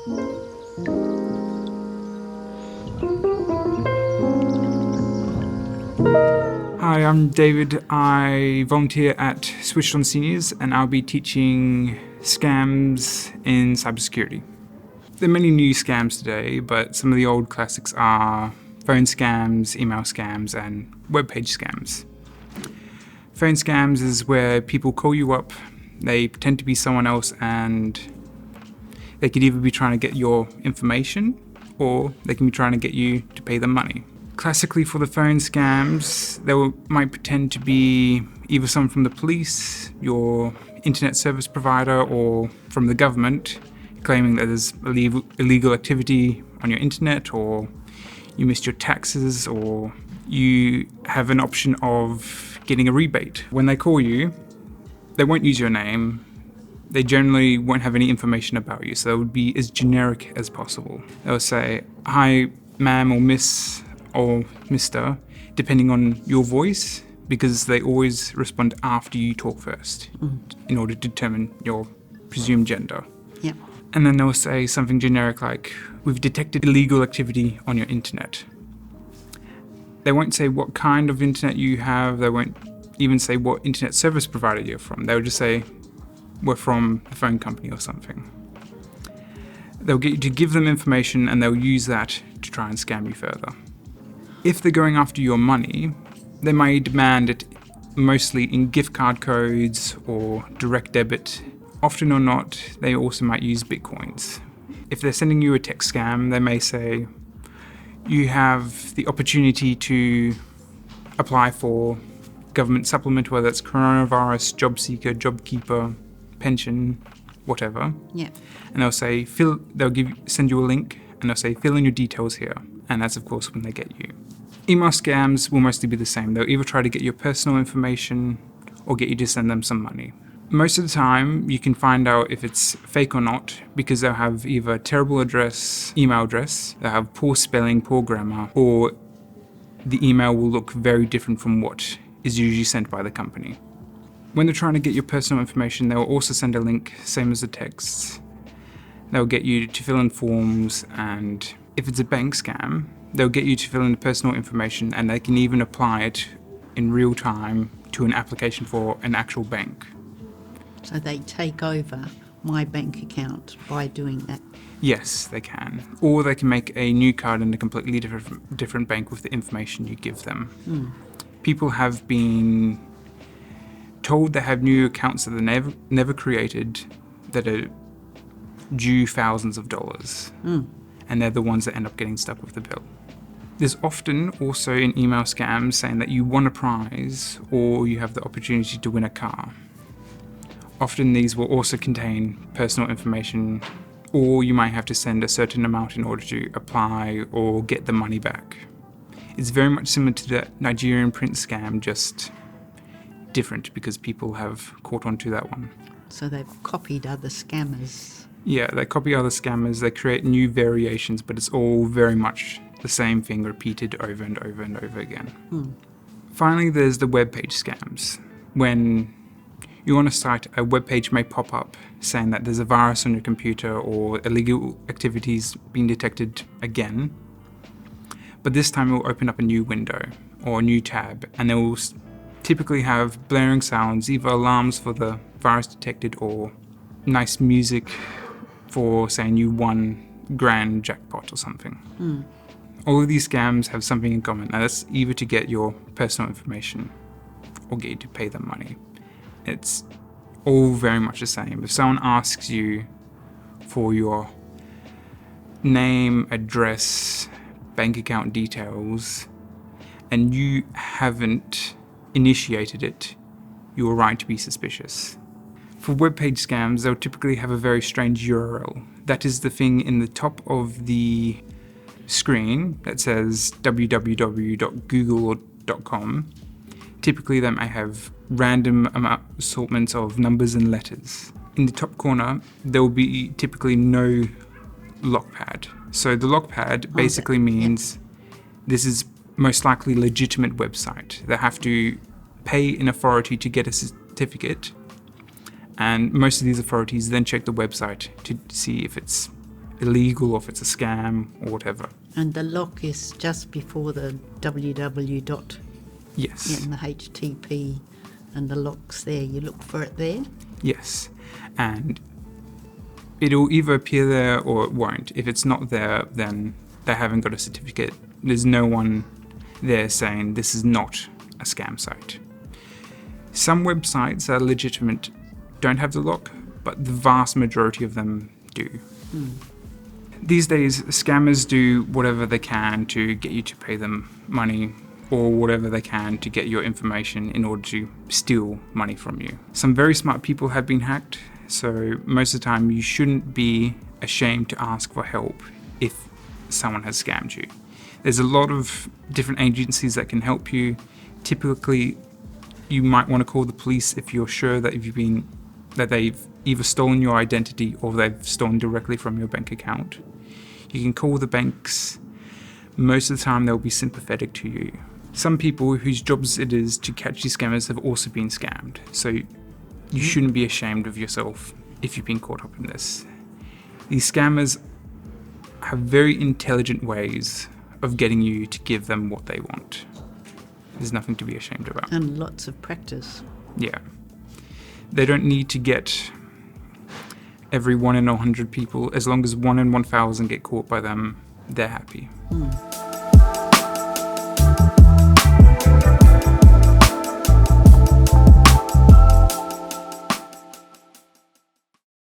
Hi, I'm David. I volunteer at Switched On Seniors, and I'll be teaching scams in cybersecurity. There are many new scams today, but some of the old classics are phone scams, email scams, and web page scams. Phone scams is where people call you up, they pretend to be someone else, and they could either be trying to get your information or they can be trying to get you to pay them money. Classically, for the phone scams, they might pretend to be either someone from the police, your internet service provider, or from the government, claiming that there's illegal activity on your internet, or you missed your taxes, or you have an option of getting a rebate. When they call you, they won't use your name. They generally won't have any information about you, so it would be as generic as possible. They'll say, "Hi, ma'am or miss or Mr., depending on your voice, because they always respond after you talk first in order to determine your presumed gender. Yep. And then they'll say something generic like, "We've detected illegal activity on your internet." They won't say what kind of internet you have. They won't even say what internet service provider you're from. They'll just say, "We're from a phone company," or something. They'll get you to give them information, and they'll use that to try and scam you further. If they're going after your money, they may demand it mostly in gift card codes or direct debit. Often or not, they also might use bitcoins. If they're sending you a text scam, they may say, "You have the opportunity to apply for government supplement, whether it's coronavirus, job seeker, job keeper, pension, whatever." Yeah. And they'll say, send you a link, and they'll say, "Fill in your details here." And that's, of course, when they get you. Email scams will mostly be the same. They'll either try to get your personal information or get you to send them some money. Most of the time, you can find out if it's fake or not because they'll have either a terrible email address, they'll have poor spelling, poor grammar, or the email will look very different from what is usually sent by the company. When they're trying to get your personal information, they'll also send a link, same as the texts. They'll get you to fill in forms, and if it's a bank scam, they'll get you to fill in the personal information, and they can even apply it in real time to an application for an actual bank. So they take over my bank account by doing that. Yes, they can. Or they can make a new card in a completely different bank with the information you give them. People have been told they have new accounts that they never created that are due thousands of dollars. And they're the ones that end up getting stuck with the bill. There's often also in email scams saying that you won a prize or you have the opportunity to win a car. Often these will also contain personal information, or you might have to send a certain amount in order to apply or get the money back. It's very much similar to the Nigerian prince scam, just different because people have caught on to that one. So they've copied other scammers. Yeah, they copy other scammers, they create new variations, but it's all very much the same thing repeated over and over and over again. Finally, there's the web page scams. When you're on a site, a web page may pop up saying that there's a virus on your computer or illegal activities being detected again. But this time it will open up a new window or a new tab, and they will typically have blaring sounds, either alarms for the virus detected or nice music for saying you won grand jackpot or something. All of these scams have something in common, and that's either to get your personal information or get you to pay them money. It's all very much the same. If someone asks you for your name, address, bank account details, and you haven't initiated it, you're right to be suspicious. For web page scams, they'll typically have a very strange URL. That is the thing in the top of the screen that says www.google.com. Typically, they may have random assortments of numbers and letters. In the top corner, there will be typically no lockpad. So the lockpad basically means this is most likely a legitimate website. They have to pay an authority to get a certificate, and most of these authorities then check the website to see if it's illegal or if it's a scam or whatever. And the lock is just before the www dot Yes. and the HTTP, and the lock's there. You look for it there. Yes. And it'll either appear there or it won't. If it's not there, then they haven't got a certificate. There's no one there saying this is not a scam site. Some websites that are legitimate don't have the lock, but the vast majority of them do. These days, scammers do whatever they can to get you to pay them money, or whatever they can to get your information in order to steal money from you. Some very smart people have been hacked, so most of the time you shouldn't be ashamed to ask for help if someone has scammed you. There's a lot of different agencies that can help you. Typically, you might want to call the police if you're sure that they've either stolen your identity or they've stolen directly from your bank account. You can call the banks. Most of the time they'll be sympathetic to you. Some people whose jobs it is to catch these scammers have also been scammed, so you shouldn't be ashamed of yourself if you've been caught up in this. These scammers have very intelligent ways of getting you to give them what they want. There's nothing to be ashamed about. And lots of practice. Yeah. They don't need to get every 1 in 100 people. As long as 1 in 1,000 get caught by them, they're happy.